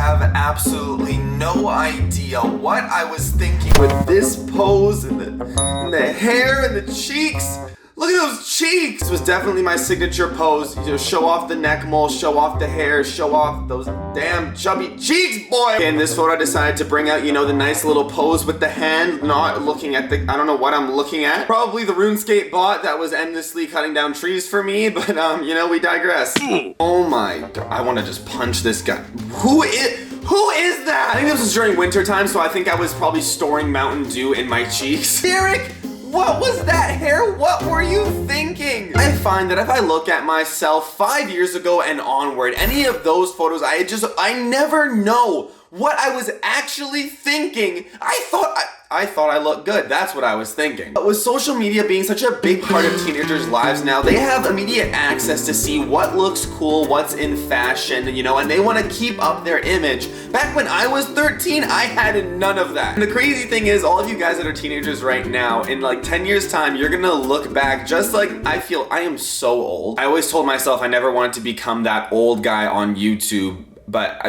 have absolutely no idea what I was thinking with this pose and the hair and the cheeks. Look at those cheeks! This was definitely my signature pose. You know, show off the neck mole, show off the hair, show off those damn chubby cheeks, boy! In this photo, I decided to bring out, you know, the nice little pose with the hand, not looking at the, I don't know what I'm looking at. Probably the RuneScape bot that was endlessly cutting down trees for me, but you know, we digress. Oh my god, I want to just punch this guy. Who is that? I think this was during winter time, so I think I was probably storing Mountain Dew in my cheeks. Derek! What was that hair? What were you thinking? I find that if I look at myself 5 years ago and onward, any of those photos, I never know what I was actually thinking. I thought I looked good. That's what I was thinking. But with social media being such a big part of teenagers' lives now, they have immediate access to see what looks cool, what's in fashion, you know, and they want to keep up their image. Back when I was 13, I had none of that. And the crazy thing is, all of you guys that are teenagers right now, in like 10 years time, you're gonna look back just like I feel. I am so old. I always told myself I never wanted to become that old guy on YouTube, but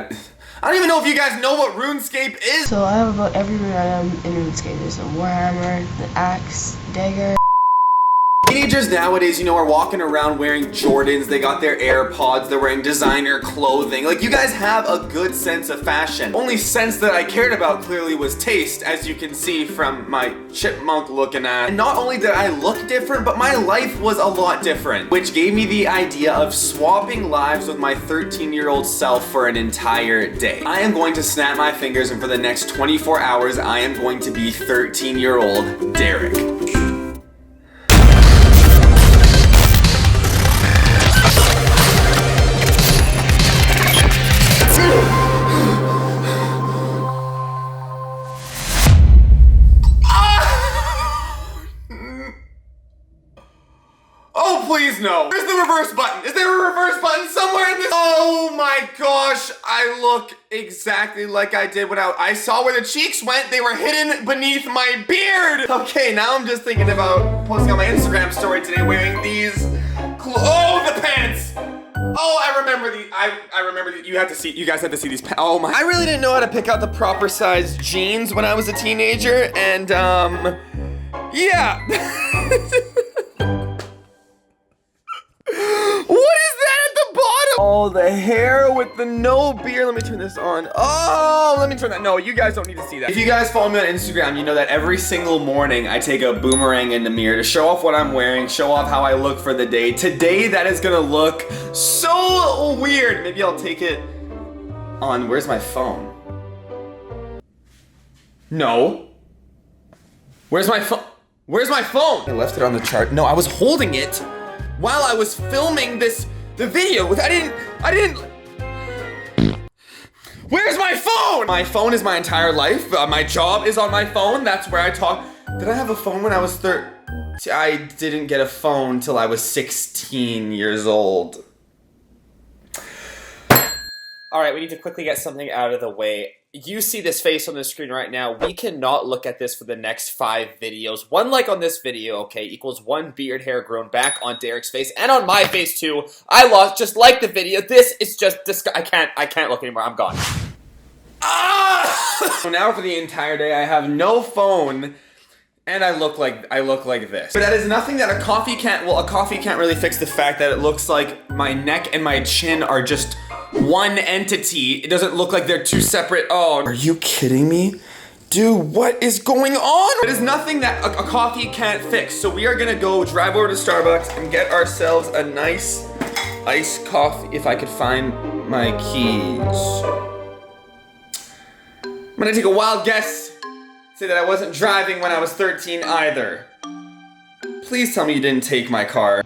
I don't even know if you guys know what RuneScape is. So I have about every rune item in RuneScape. There's a Warhammer, the axe, dagger. Teenagers nowadays, you know, are walking around wearing Jordans, they got their AirPods, they're wearing designer clothing. Like, you guys have a good sense of fashion. Only sense that I cared about clearly was taste, as you can see from my chipmunk looking at. And not only did I look different, but my life was a lot different, which gave me the idea of swapping lives with my 13-year-old self for an entire day. I am going to snap my fingers, and for the next 24 hours, I am going to be 13-year-old Derek. Oh, please no. Where's the reverse button? Is there a reverse button somewhere in this? Oh my gosh, I look exactly like I did when I saw where the cheeks went. They were hidden beneath my beard. Okay, now I'm just thinking about posting on my Instagram story today wearing these oh, the pants. Oh, I remember these. I remember these. You guys had to see these pants. Oh my. I really didn't know how to pick out the proper size jeans when I was a teenager, and yeah. What is that at the bottom? Oh, the hair with the no beard. Let me turn this on. Oh, let me turn that. No, you guys don't need to see that. If you guys follow me on Instagram, you know that every single morning I take a boomerang in the mirror to show off what I'm wearing, show off how I look for the day. Today, that is gonna look so weird. Maybe I'll take it on. Where's my phone? No. Where's my phone? Where's my phone? I left it on the chart. No, I was holding it while I was filming the video. I didn't. Where's my phone? My phone is my entire life. My job is on my phone. That's where I talk. Did I have a phone when I was 13? I didn't get a phone till I was 16 years old. All right, we need to quickly get something out of the way. You see this face on the screen right now. We cannot look at this for the next 5 videos. 1 like on this video, okay, equals 1 beard hair grown back on Derek's face and on my face too. I lost. Just like the video. This is just disgusting. I can't look anymore. I'm gone. Ah! So now for the entire day, I have no phone. And I look like this. But that is nothing that a coffee can't, well, a coffee can't really fix the fact that it looks like my neck and my chin are just one entity. It doesn't look like they're 2 separate, oh. Are you kidding me? Dude, what is going on? It is nothing that a coffee can't fix. So we are gonna go drive over to Starbucks and get ourselves a nice iced coffee, if I could find my keys. I'm gonna take a wild guess. Say that I wasn't driving when I was 13 either. Please tell me you didn't take my car.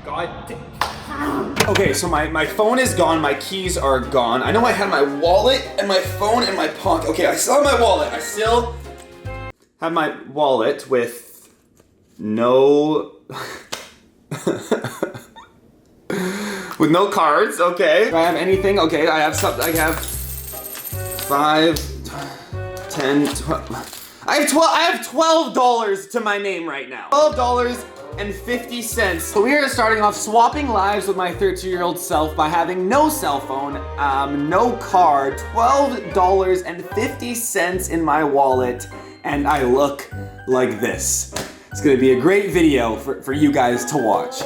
God damn. Okay, so my phone is gone, my keys are gone. I know I had my wallet and my phone in my pocket. Okay, I still have my wallet. I still have my wallet with no... with no cards, okay. Do I have anything? Okay, I have something. I have 5... 10, 12. I have $12 to my name right now. $12 $12.50. So we are starting off swapping lives with my 13-year-old self by having no cell phone, no card, $12.50 in my wallet, and I look like this. It's gonna be a great video for you guys to watch.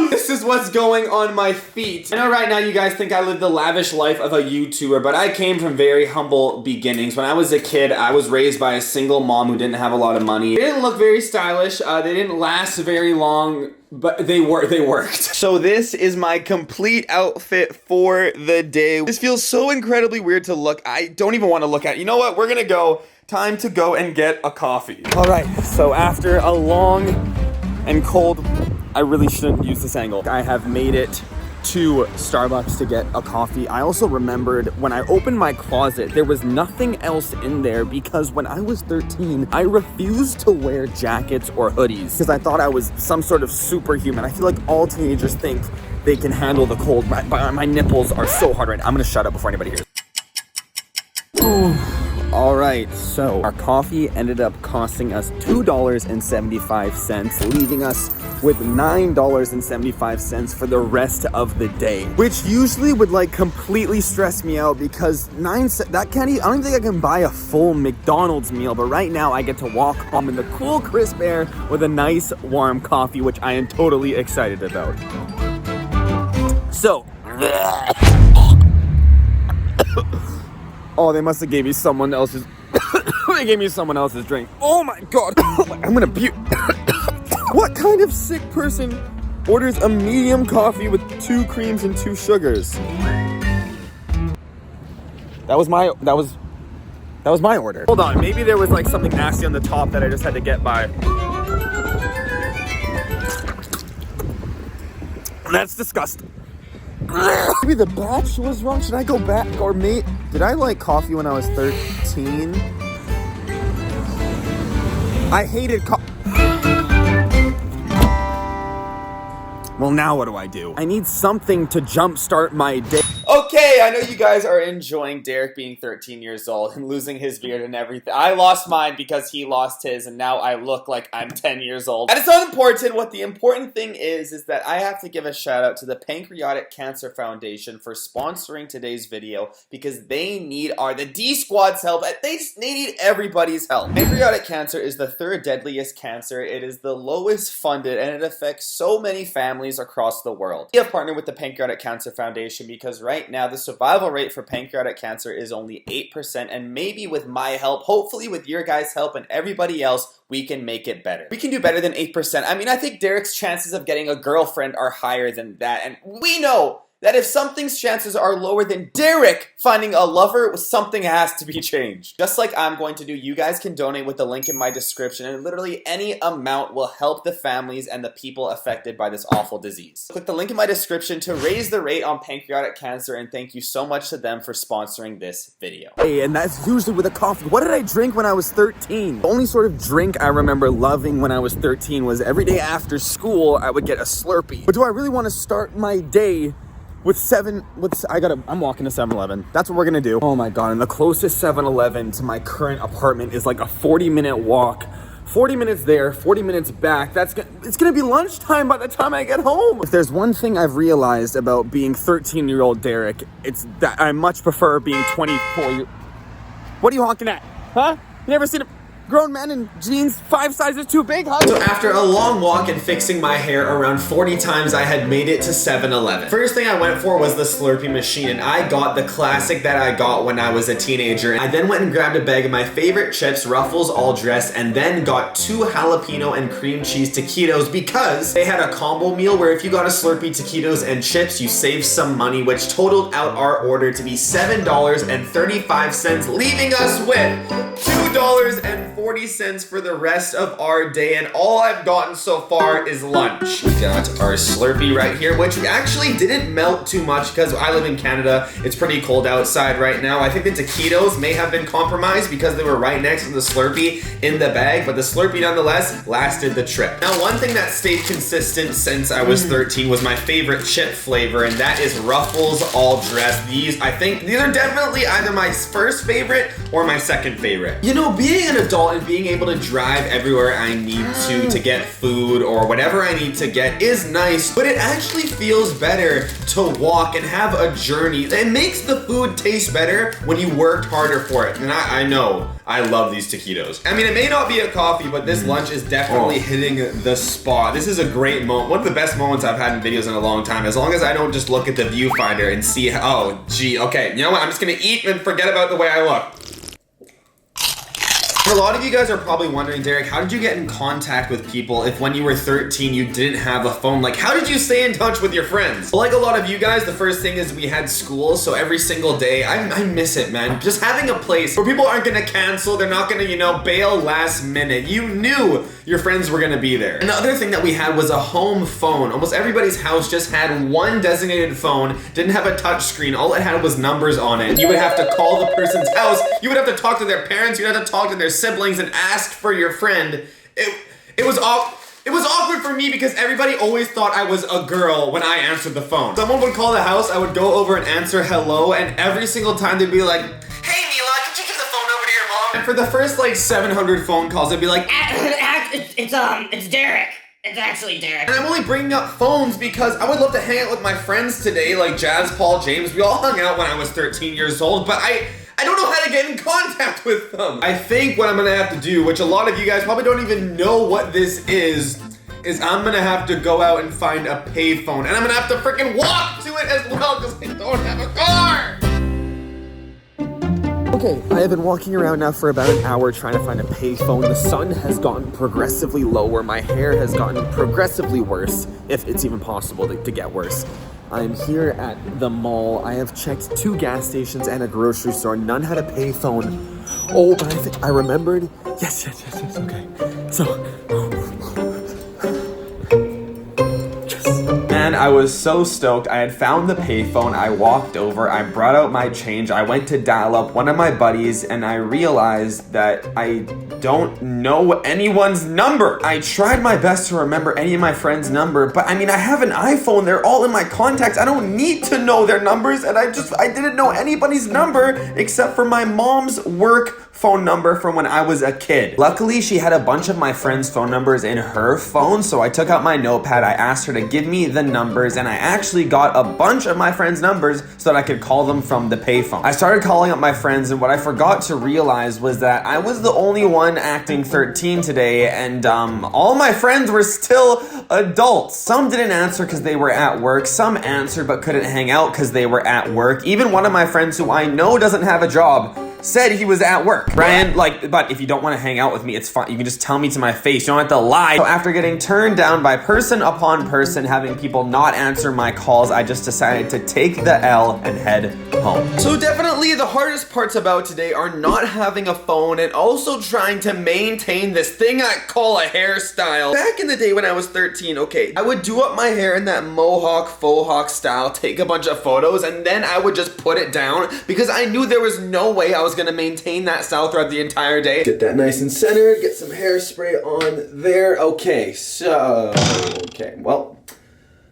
This is what's going on my feet. I know right now you guys think I live the lavish life of a YouTuber, but I came from very humble beginnings. When I was a kid, I was raised by a single mom who didn't have a lot of money. They didn't look very stylish, they didn't last very long, but they worked. So this is my complete outfit for the day. This feels so incredibly weird to look. I don't even want to look at it. You know what? We're gonna go. Time to go and get a coffee. All right, so after a long and cold, I really shouldn't use this angle. I have made it to Starbucks to get a coffee. I also remembered when I opened my closet, there was nothing else in there because when I was 13, I refused to wear jackets or hoodies because I thought I was some sort of superhuman. I feel like all teenagers think they can handle the cold. My nipples are so hard right now. I'm gonna shut up before anybody hears. All right, so our coffee ended up costing us $2.75, leaving us with $9.75 for the rest of the day, which usually would like completely stress me out because I don't even think I can buy a full McDonald's meal, but right now I get to walk home in the cool, crisp air with a nice, warm coffee, which I am totally excited about. So, oh, they must have gave me someone else's. They gave me someone else's drink. Oh my god! I'm gonna puke. What kind of sick person orders a medium coffee with 2 creams and 2 sugars? That was my order. Hold on, maybe there was like something nasty on the top that I just had to get by. That's disgusting. Maybe the batch was wrong. Should I go back or did I like coffee when I was 13? I hated coffee. Well, now what do? I need something to jumpstart my day. Okay, I know you guys are enjoying Derek being 13 years old and losing his beard and everything. I lost mine because he lost his, and now I look like I'm 10 years old. And it's not important. What the important thing is that I have to give a shout out to the Pancreatic Cancer Foundation for sponsoring today's video because they need the D Squad's help. They need everybody's help. Pancreatic cancer is the 3rd deadliest cancer. It is the lowest funded, and it affects so many families across the world. We have partnered with the Pancreatic Cancer Foundation because right now the survival rate for pancreatic cancer is only 8%, and maybe with my help, hopefully with your guys' help and everybody else, we can make it better. We can do better than 8%. I mean, I think Derek's chances of getting a girlfriend are higher than that, and we know that if something's chances are lower than Derek finding a lover, something has to be changed. Just like I'm going to do, you guys can donate with the link in my description, and literally any amount will help the families and the people affected by this awful disease. Click the link in my description to raise the rate on pancreatic cancer, and thank you so much to them for sponsoring this video. Hey, and that's usually with a coffee. What did I drink when I was 13? The only sort of drink I remember loving when I was 13 was every day after school, I would get a Slurpee. But do I really want to start my day with I'm walking to 7-Eleven. That's what we're gonna do. Oh my god, and the closest 7-Eleven to my current apartment is like a 40-minute walk. 40 minutes there, 40 minutes back. It's gonna be lunchtime by the time I get home. If there's one thing I've realized about being 13-year-old Derek, it's that I much prefer being 24. What are you honking at? Huh? You never seen a grown man in jeans 5 sizes too big, huh? So after a long walk and fixing my hair around 40 times, I had made it to 7-Eleven. First thing I went for was the Slurpee machine, and I got the classic that I got when I was a teenager. I then went and grabbed a bag of my favorite chips, Ruffles All Dressed, and then got 2 jalapeno and cream cheese taquitos because they had a combo meal where if you got a Slurpee, taquitos, and chips, you saved some money, which totaled out our order to be $7.35, leaving us with $2.40 40 cents for the rest of our day, and all I've gotten so far is lunch. We got our Slurpee right here, which actually didn't melt too much because I live in Canada. It's pretty cold outside right now. I think the taquitos may have been compromised because they were right next to the Slurpee in the bag, but the Slurpee nonetheless lasted the trip. Now, one thing that stayed consistent since I was 13 was my favorite chip flavor, and that is Ruffles All Dressed. These are definitely either my first favorite or my second favorite. You know, being an adult and being able to drive everywhere I need to get food or whatever I need to get is nice, but it actually feels better to walk and have a journey. It makes the food taste better when you worked harder for it. And I know I love these taquitos. I mean, it may not be a coffee, but this lunch is definitely hitting the spot. This is a great moment. One of the best moments I've had in videos in a long time, as long as I don't just look at the viewfinder and see, oh, gee, okay, you know what? I'm just gonna eat and forget about the way I look. A lot of you guys are probably wondering, Derek, how did you get in contact with people if when you were 13 you didn't have a phone? Like, how did you stay in touch with your friends? Like a lot of you guys, the first thing is we had school, so every single day, I miss it, man. Just having a place where people aren't gonna cancel, they're not gonna, you know, bail last minute. You knew your friends were gonna be there. And the other thing that we had was a home phone. Almost everybody's house just had one designated phone, didn't have a touch screen. All it had was numbers on it. You would have to call the person's house, you would have to talk to their parents, you'd have to talk to their siblings and ask for your friend. It was awkward for me because everybody always thought I was a girl when I answered the phone. Someone would call the house, I would go over and answer hello, and every single time they'd be like, "Hey Mila, could you give the phone over to your mom?" And for the first like 700 phone calls, they'd be like, It's Derek. It's actually Derek. and I'm only bringing up phones because I would love to hang out with my friends today, like Jazz, Paul, James. We all hung out when I was 13 years old, but I don't know how to get in contact with them. I think what I'm gonna have to do, which a lot of you guys probably don't even know what this is I'm gonna have to go out and find a payphone, and I'm gonna have to freaking walk to it as well because I don't have a car. Okay, I have been walking around now for about an hour trying to find a payphone. The sun has gotten progressively lower. My hair has gotten progressively worse, if it's even possible to get worse. I am here at the mall. I have checked 2 gas stations and a grocery store. None had a payphone. Oh, but I think I remembered. Yes, okay. So, man, I was so stoked. I had found the payphone. I walked over, I brought out my change, I went to dial up one of my buddies, and I realized that I don't know anyone's number. I tried my best to remember any of my friends' number, but I mean, I have an iPhone, they're all in my contacts. I don't need to know their numbers, and I didn't know anybody's number except for my mom's work phone number from when I was a kid. Luckily, she had a bunch of my friends' phone numbers in her phone, so I took out my notepad, I asked her to give me the numbers, and I actually got a bunch of my friends' numbers so that I could call them from the payphone. I started calling up my friends, and what I forgot to realize was that I was the only one acting 13 today, and all my friends were still adults. Some didn't answer because they were at work, some answered but couldn't hang out because they were at work. Even one of my friends who I know doesn't have a job said he was at work. Brian, but if you don't want to hang out with me, it's fine. You can just tell me to my face. You don't have to lie. So after getting turned down by person upon person, having people not answer my calls, I just decided to take the L and head home. So definitely the hardest parts about today are not having a phone and also trying to maintain this thing I call a hairstyle. Back in the day when I was 13, okay, I would do up my hair in that mohawk, faux hawk style, take a bunch of photos, and then I would just put it down because I knew there was no way I was gonna maintain that style throughout the entire day. Get that nice and centered, get some hairspray on there. Okay, well,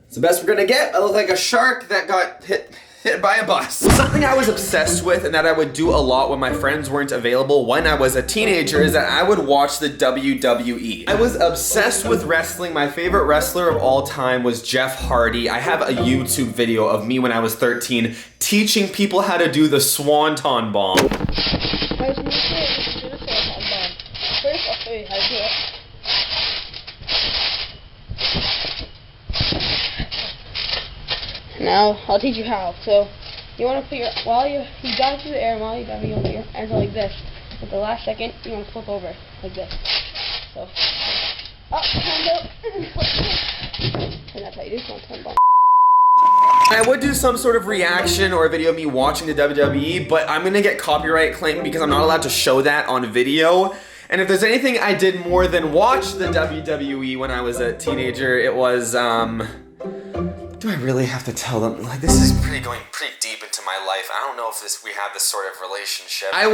it's the best we're gonna get. I look like a shark that got hit by a bus. Something I was obsessed with and that I would do a lot when my friends weren't available when I was a teenager is that I would watch the WWE. I was obsessed with wrestling. My favorite wrestler of all time was Jeff Hardy. I have a YouTube video of me when I was 13 teaching people how to do the Swanton Bomb. First, I'll show you how to do it. Now, I'll teach you how. So, you want to put your, you dive through the air, and while you dive, you want to put your hands like this. At the last second, you want to flip over, like this. So, up, hand up, and that's how you do Swanton Bomb. I would do some sort of reaction or a video of me watching the WWE, but I'm gonna get copyright claimed because I'm not allowed to show that on video. And if there's anything I did more than watch the WWE when I was a teenager, it was, do I really have to tell them? Like, this is going pretty deep into my life. I don't know if we have this sort of relationship. I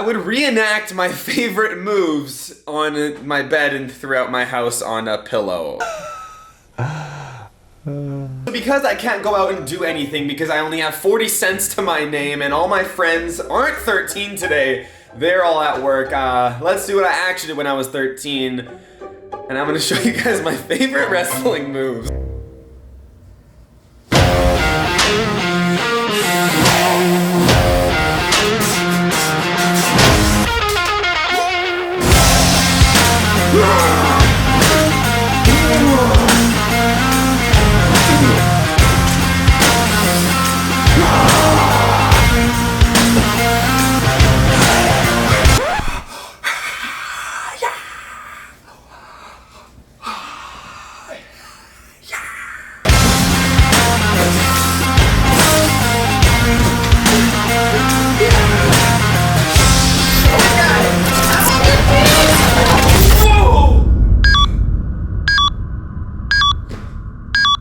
would reenact my favorite moves on my bed and throughout my house on a pillow. Because I can't go out and do anything because I only have 40 cents to my name and all my friends aren't 13 today, they're all at work. Let's do what I actually did when I was 13. And I'm gonna show you guys my favorite wrestling moves.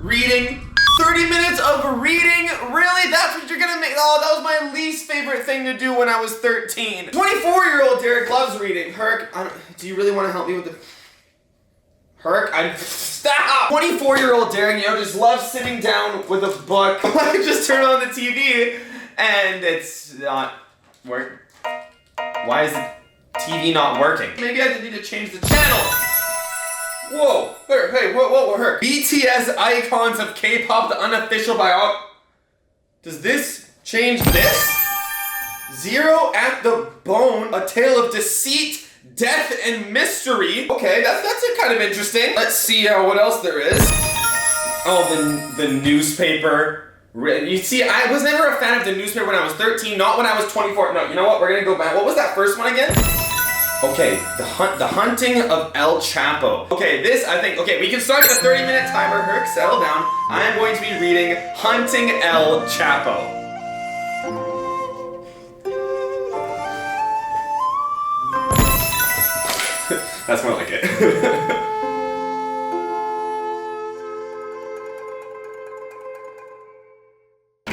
Reading. 30 minutes of reading? Really? That's what you're gonna make? Oh, that was my least favorite thing to do when I was 13. 24-year-old Derek loves reading. Herc, do you really want to help me with the... Herc, stop! 24-year-old Derek, just loves sitting down with a book. I just turn on the TV and it's not working. Why is the TV not working? Maybe I just need to change the channel. Whoa, hey, whoa, Herc. BTS icons of K-pop, the unofficial biography. Does this change this? Zero at the bone, a tale of deceit, death, and mystery. Okay, that's kind of interesting. Let's see what else there is. Oh, the newspaper. You see, I was never a fan of the newspaper when I was 13, not when I was 24. No, you know what? We're gonna go back. What was that first one again? Okay, the hunting of El Chapo. Okay, we can start the 30-minute timer. Herc, settle down. I am going to be reading Hunting El Chapo. That's more like it.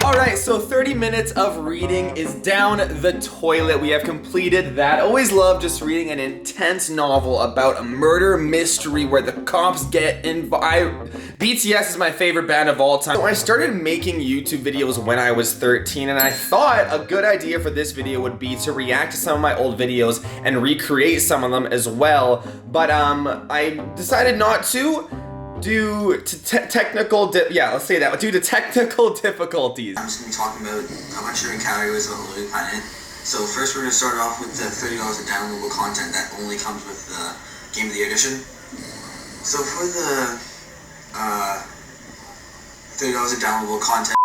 Alright, so 30 minutes of reading is down the toilet. We have completed that. Always love just reading an intense novel about a murder mystery where the cops get involved. BTS is my favorite band of all time. So I started making YouTube videos when I was 13, and I thought a good idea for this video would be to react to some of my old videos and recreate some of them as well. But I decided not to. Due to technical difficulties. I'm just going to be talking about how much your calories on a Living Planet. So first we're going to start off with the $30 of downloadable content that only comes with the Game of the Year edition. So for the $30 of downloadable content,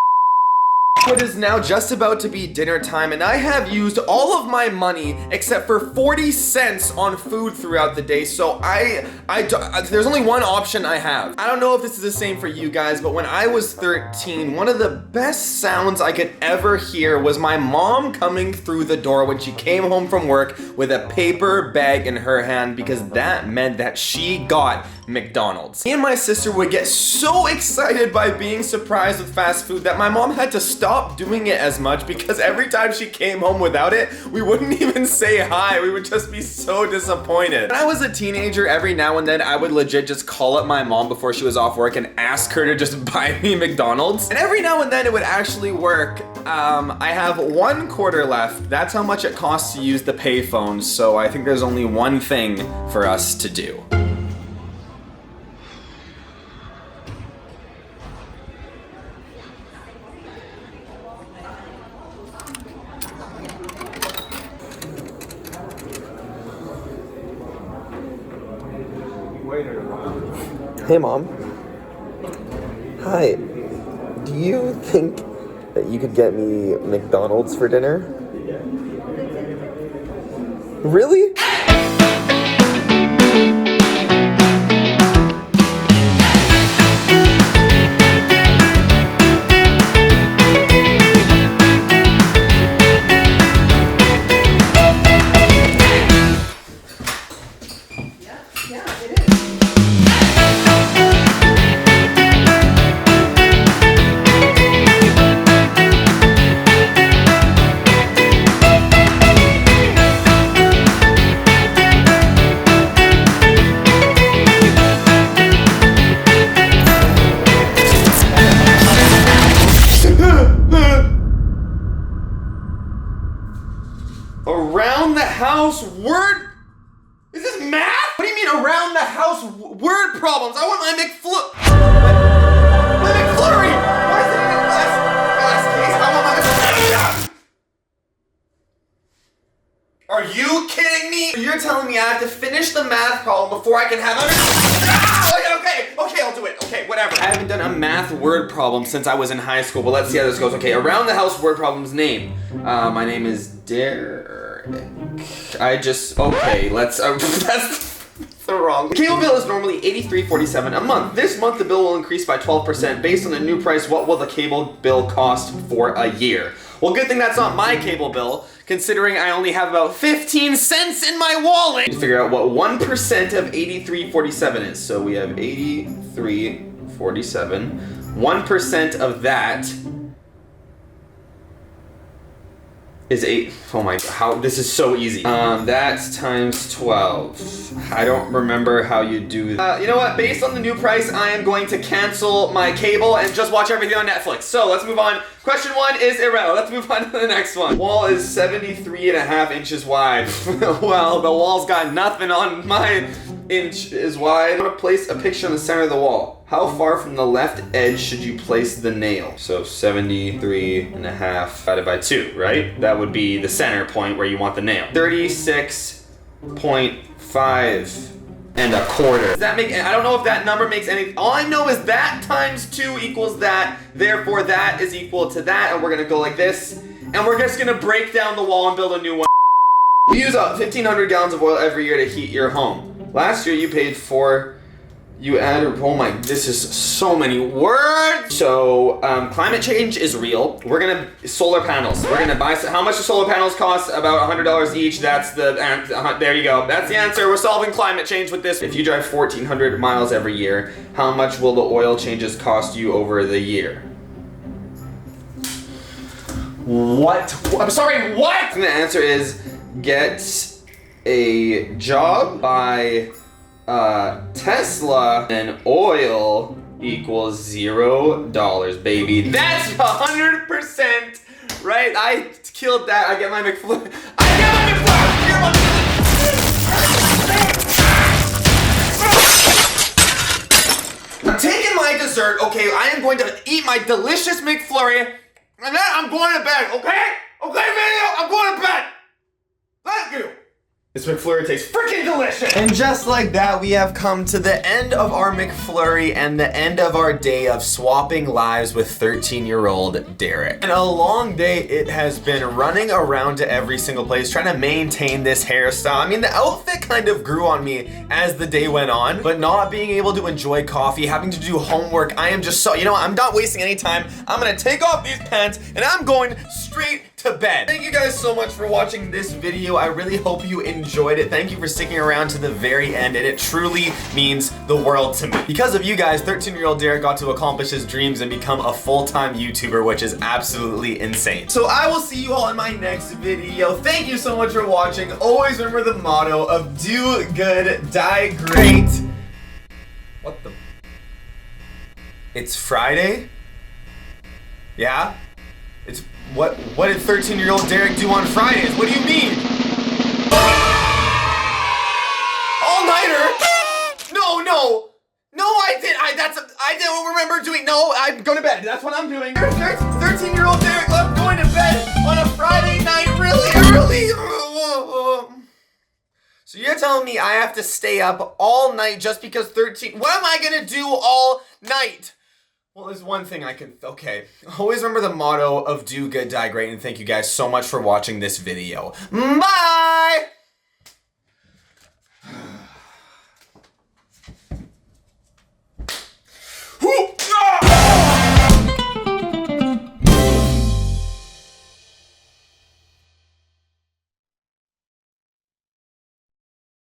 It is now just about to be dinner time, and I have used all of my money except for 40 cents on food throughout the day, so there's only one option I have. I don't know if this is the same for you guys, but when I was 13, one of the best sounds I could ever hear was my mom coming through the door when she came home from work with a paper bag in her hand, because that meant that she got McDonald's. Me and my sister would get so excited by being surprised with fast food that my mom had to stop doing it as much, because every time she came home without it, we wouldn't even say hi. We would just be so disappointed. When I was a teenager, every now and then I would legit just call up my mom before she was off work and ask her to just buy me McDonald's. And every now and then it would actually work. I have 1 quarter left. That's how much it costs to use the payphone, so I think there's only one thing for us to do. Hey Mom. Hi. Do you think that you could get me McDonald's for dinner? Really? Yeah, it is. Around the house word. Is this math? What do you mean around the house word problems? I want my My McFlurry! Why is it in a glass case? I want my Are you kidding me? You're telling me I have to finish the math problem before I can have Okay, I'll do it. Okay, whatever. I haven't done a math word problem since I was in high school, but let's see how this goes. Okay, around the house word problem's name. My name is Derek. That's the wrong. The cable bill is normally $83.47 a month. This month the bill will increase by 12%. Based on the new price, what will the cable bill cost for a year? Well, good thing that's not my cable bill, considering I only have about 15 cents in my wallet. To figure out what 1% of $83.47 is. So we have $83.47. 1% of that is 8. Oh my god, how this is so easy. That's times 12. I don't remember how you do that. You know what? Based on the new price, I am going to cancel my cable and just watch everything on Netflix. So let's move on. Question 1 is irrelevant. Let's move on to the next one. Wall is 73.5 inches wide. Well, the wall's got nothing on my inch is wide. I'm gonna place a picture in the center of the wall. How far from the left edge should you place the nail? So 73.5 divided by 2, right? That would be the center point where you want the nail. 36.5 and a quarter. Does that make, I don't know if that number makes any, all I know is that times 2 equals that, therefore that is equal to that, and we're gonna go like this, and we're just gonna break down the wall and build a new one. You use 1,500 gallons of oil every year to heat your home. Last year you paid for, you added, oh my, this is so many words. So, climate change is real. We're gonna, solar panels. We're gonna buy, how much do solar panels cost? About $100 each. That's the, there you go. That's the answer. We're solving climate change with this. If you drive 1,400 miles every year, how much will the oil changes cost you over the year? What? I'm sorry, what? And the answer is, get a job, buy Tesla, and oil equals $0, baby. That's 100% right. I killed that. I get my McFlurry. I'm taking my dessert. Okay, I am going to eat my delicious McFlurry, and then I'm going to bed. Okay? Okay, video. I'm going to bed. Thank you. This McFlurry tastes freaking delicious! And just like that, we have come to the end of our McFlurry and the end of our day of swapping lives with 13-year-old Derek. And a long day it has been, running around to every single place, trying to maintain this hairstyle. I mean, the outfit kind of grew on me as the day went on, but not being able to enjoy coffee, having to do homework, I am just so, you know what, I'm not wasting any time. I'm gonna take off these pants and I'm going straight to bed. Thank you guys so much for watching this video. I really hope you enjoyed it. Thank you for sticking around to the very end, and it truly means the world to me. Because of you guys, 13-year-old Derek got to accomplish his dreams and become a full-time YouTuber, which is absolutely insane. So I will see you all in my next video. Thank you so much for watching. Always remember the motto of do good, die great. What the? It's Friday? Yeah? It's what did 13-year-old Derek do on Fridays? What do you mean? All-nighter? No, I don't remember doing, no, I'm going to bed. That's what I'm doing. 13-year-old Derek left going to bed on a Friday night really early. So you're telling me I have to stay up all night just because 13, what am I gonna do all night? Well, there's one thing I can, okay. Always remember the motto of do good, die great, and thank you guys so much for watching this video. Bye!